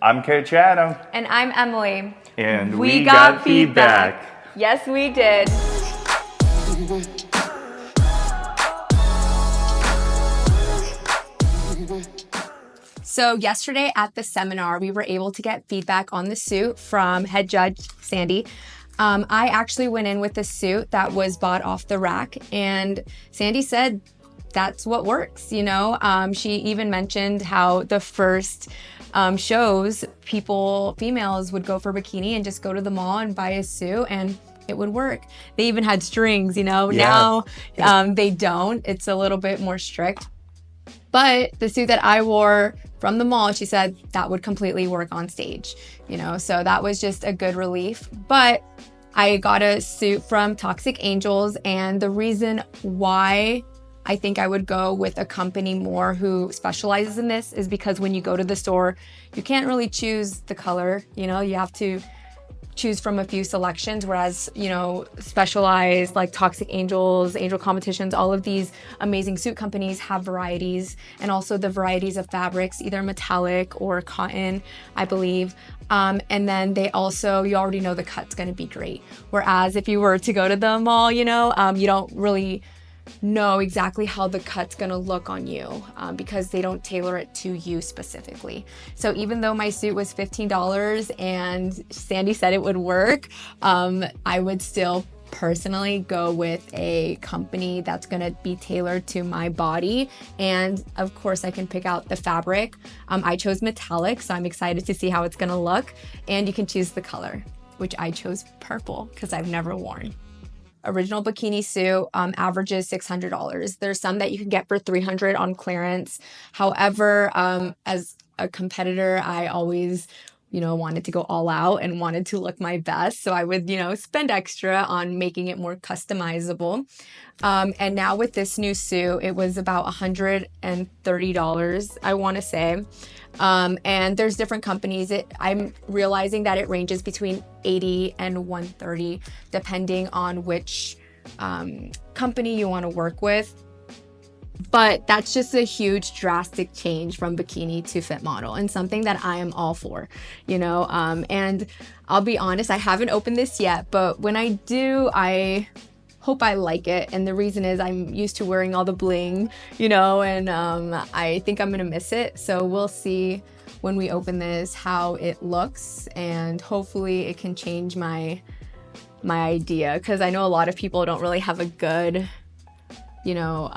I'm Coach Adam. And I'm Emily. And we got feedback. Yes, we did. So yesterday at the seminar, we were able to get feedback on the suit from head judge Sandy. I actually went in with a suit that was bought off the rack, and Sandy said that's what works, you know? She even mentioned how the first shows, females would go for bikini and just go to the mall and buy a suit and it would work. They even had strings, you know? Yeah. Now they don't. It's a little bit more strict. But the suit that I wore from the mall, she said that would completely work on stage, you know? So that was just a good relief. But I got a suit from Toxic Angels, and the reason why I think I would go with a company more who specializes in this is because when you go to the store, you can't really choose the color, you know, you have to choose from a few selections, whereas, you know, specialized like Toxic Angels, Angel Competitions, all of these amazing suit companies have varieties, and also the varieties of fabrics, either metallic or cotton, I believe. And then they also, you already know the cut's gonna be great. Whereas if you were to go to the mall, you know, you don't really know exactly how the cut's gonna look on you because they don't tailor it to you specifically. So even though my suit was $15 and Sandy said it would work, I would still personally go with a company that's gonna be tailored to my body. And of course I can pick out the fabric. I chose metallic, so I'm excited to see how it's gonna look. And you can choose the color, which I chose purple because I've never worn. Original bikini suit averages $600. There's some that you can get for $300 on clearance. However, as a competitor, I always, you know, wanted to go all out and wanted to look my best. So I would, you know, spend extra on making it more customizable. And now with this new suit, it was about $130, I want to say. And there's different companies. I'm realizing that it ranges between $80 and $130, depending on which company you want to work with. But that's just a huge drastic change from bikini to fit model, and something that I am all for, you know. And I'll be honest, I haven't opened this yet, but when I do, I hope I like it. And the reason is I'm used to wearing all the bling, you know, and I think I'm gonna miss it. So we'll see when we open this how it looks, and hopefully it can change my idea, because I know a lot of people don't really have a good, you know,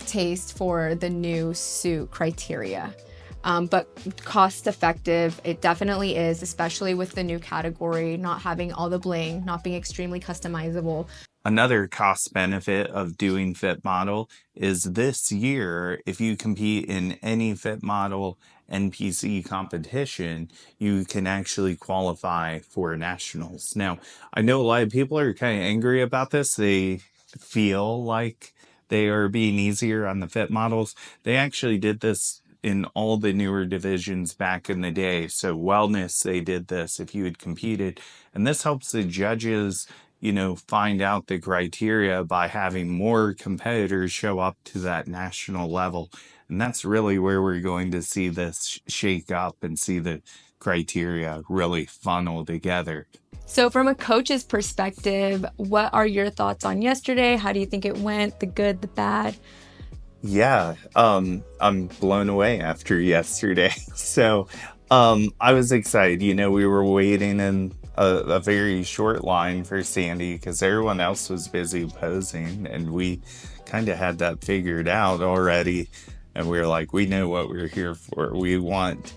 taste for the new suit criteria. But cost effective, it definitely is, especially with the new category, not having all the bling, not being extremely customizable. Another cost benefit of doing Fit Model is this year, if you compete in any Fit Model NPC competition, you can actually qualify for nationals. Now, I know a lot of people are kind of angry about this. They feel like they are being easier on the Fit Models. They actually did this in all the newer divisions back in the day. So wellness, they did this if you had competed. And this helps the judges, you know, find out the criteria by having more competitors show up to that national level. And that's really where we're going to see this shake up and see the criteria really funnel together. So from a coach's perspective, what are your thoughts on yesterday? How do you think it went? The good, the bad? Yeah, I'm blown away after yesterday. So I was excited. You know, we were waiting in a very short line for Sandy because everyone else was busy posing, and we kind of had that figured out already. And we were like, we know what we're here for. We want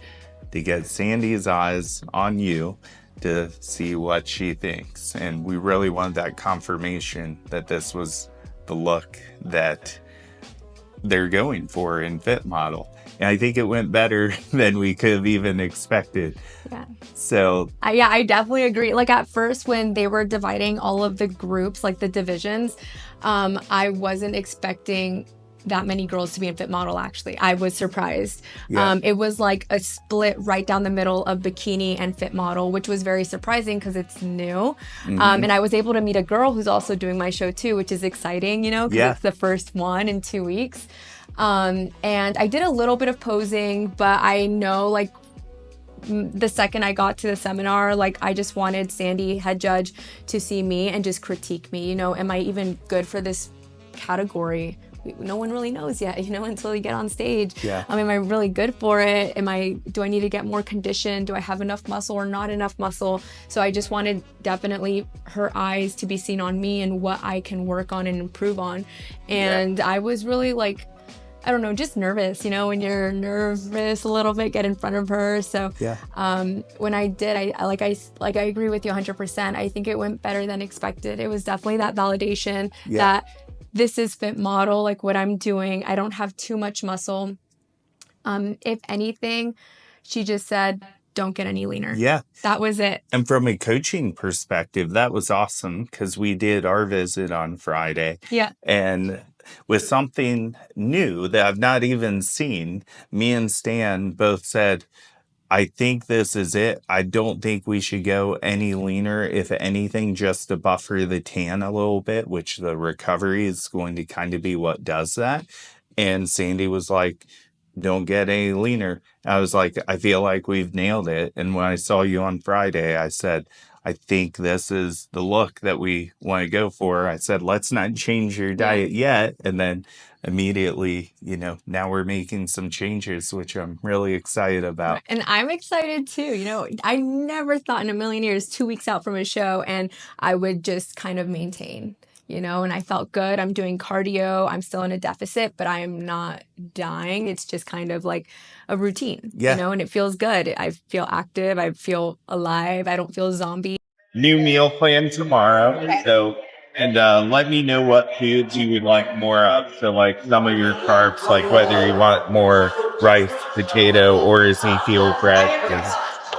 to get Sandy's eyes on you to see what she thinks. And we really wanted that confirmation that this was the look that they're going for in Fit Model. And I think it went better than we could have even expected. Yeah. So yeah, I definitely agree. Like at first when they were dividing all of the groups, like the divisions, I wasn't expecting that many girls to be in Fit Model. Actually, I was surprised. Yeah. It was like a split right down the middle of bikini and Fit Model, which was very surprising because it's new. And I was able to meet a girl who's also doing my show too, which is exciting, you know, because it's the first one in 2 weeks. And I did a little bit of posing, but I know like the second I got to the seminar, like I just wanted Sandy, head judge, to see me and just critique me. You know, am I even good for this category? No one really knows yet, you know, until you get on stage. Yeah. Am I really good for it? Do I need to get more conditioned? Do I have enough muscle or not enough muscle? So I just wanted definitely her eyes to be seen on me and what I can work on and improve on. And I was really like, I don't know, just nervous, you know, when you're nervous a little bit, get in front of her. So when I did, I agree with you 100%. I think it went better than expected. It was definitely that validation that this is fit model, like what I'm doing. I don't have too much muscle. If anything, she just said, don't get any leaner. Yeah. That was it. And from a coaching perspective, that was awesome because we did our visit on Friday. Yeah. And with something new that I've not even seen, me and Stan both said, I think this is it. I don't think we should go any leaner, if anything, just to buffer the tan a little bit, which the recovery is going to kind of be what does that. And Sandy was like, don't get any leaner. I was like, I feel like we've nailed it. And when I saw you on Friday, I said, I think this is the look that we want to go for. I said, let's not change your diet yet. And then immediately, you know, now we're making some changes, which I'm really excited about. And I'm excited too. You know, I never thought in a million years, 2 weeks out from a show, and I would just kind of maintain, you know, and I felt good. I'm doing cardio. I'm still in a deficit, but I am not dying. It's just kind of like a routine, you know, and it feels good. I feel active. I feel alive. I don't feel zombie. New meal plan tomorrow. So, and let me know what foods you would like more of. So, like some of your carbs, like whether you want more rice, potato, or Ezekiel bread. Because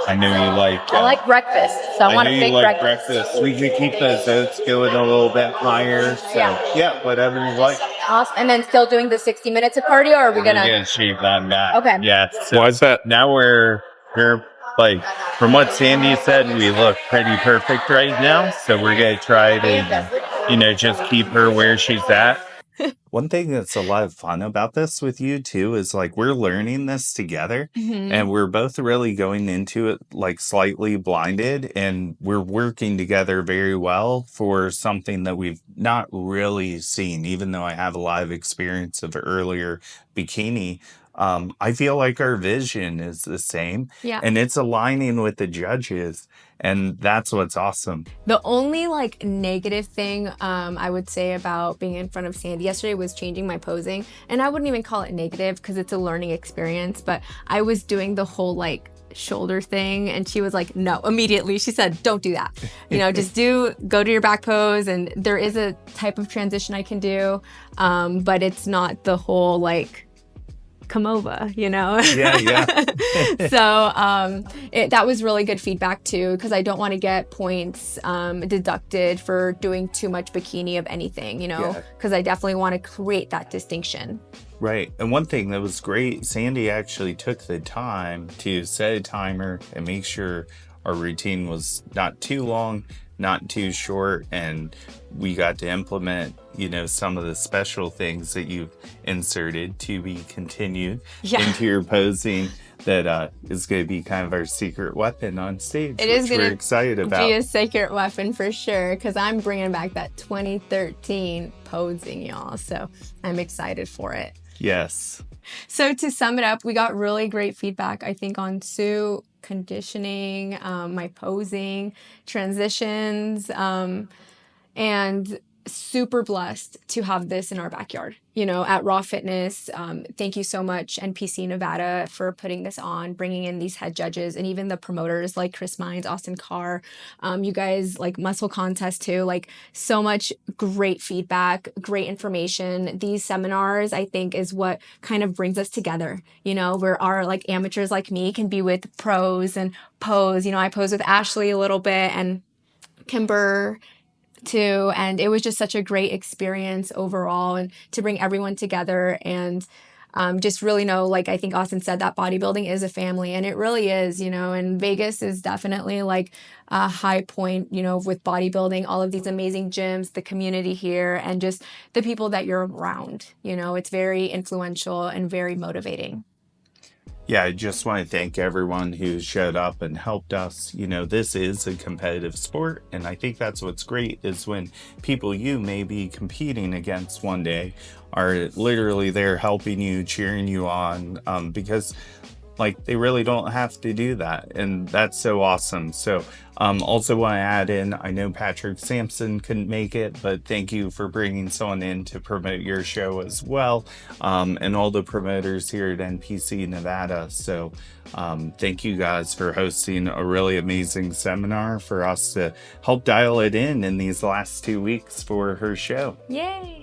I know you like. I like breakfast, so I want a big breakfast. We could keep those oats going a little bit higher. So, yeah, whatever you like. Awesome. And then still doing the 60 minutes of cardio, or are we We're gonna shave on that. Okay. Yeah. So why is that? Now we're like, from what Sandy said, we look pretty perfect right now. So we're gonna try to, you know, just keep her where she's at. One thing that's a lot of fun about this with you too is like we're learning this together and we're both really going into it like slightly blinded, and we're working together very well for something that we've not really seen, even though I have a lot of experience of earlier bikini. I feel like our vision is the same and it's aligning with the judges. And that's what's awesome. The only like negative thing I would say about being in front of Sandy yesterday was changing my posing. And I wouldn't even call it negative because it's a learning experience, but I was doing the whole like shoulder thing and she was like, no, immediately. She said, don't do that. You know, just go to your back pose. And there is a type of transition I can do, but it's not the whole like come over, you know? Yeah. So that was really good feedback too, because I don't want to get points deducted for doing too much bikini of anything, you know, because I definitely want to create that distinction. Right. And one thing that was great, Sandy actually took the time to set a timer and make sure our routine was not too long, not too short, and we got to implement, you know, some of the special things that you've inserted to be continued into your posing that is going to be kind of our secret weapon on stage. It is going to we're excited about. Be a secret weapon for sure, because I'm bringing back that 2013 posing, y'all. So I'm excited for it. Yes. So to sum it up, we got really great feedback, I think, on Sue, conditioning, my posing, transitions, and super blessed to have this in our backyard, you know, at Raw Fitness. Thank you so much, NPC Nevada, for putting this on, bringing in these head judges, and even the promoters like Chris Mines, Austin Carr, you guys, like Muscle Contest too, like so much great feedback, great information. These seminars, I think, is what kind of brings us together, you know, where our like amateurs like me can be with pros and pose. You know, I pose with Ashley a little bit and Kimber too, and it was just such a great experience overall, and to bring everyone together and just really know, like I think Austin said, that bodybuilding is a family, and it really is, you know, and Vegas is definitely like a high point, you know, with bodybuilding, all of these amazing gyms, the community here, and just the people that you're around, you know, it's very influential and very motivating. Yeah, I just want to thank everyone who showed up and helped us. You know, this is a competitive sport, and I think that's what's great is when people you may be competing against one day are literally there helping you, cheering you on, because like they really don't have to do that, and that's so awesome. So also want to add in, I know Patrick Sampson couldn't make it, but thank you for bringing someone in to promote your show as well, and all the promoters here at NPC Nevada. So thank you guys for hosting a really amazing seminar for us to help dial it in these last 2 weeks for her show. Yay!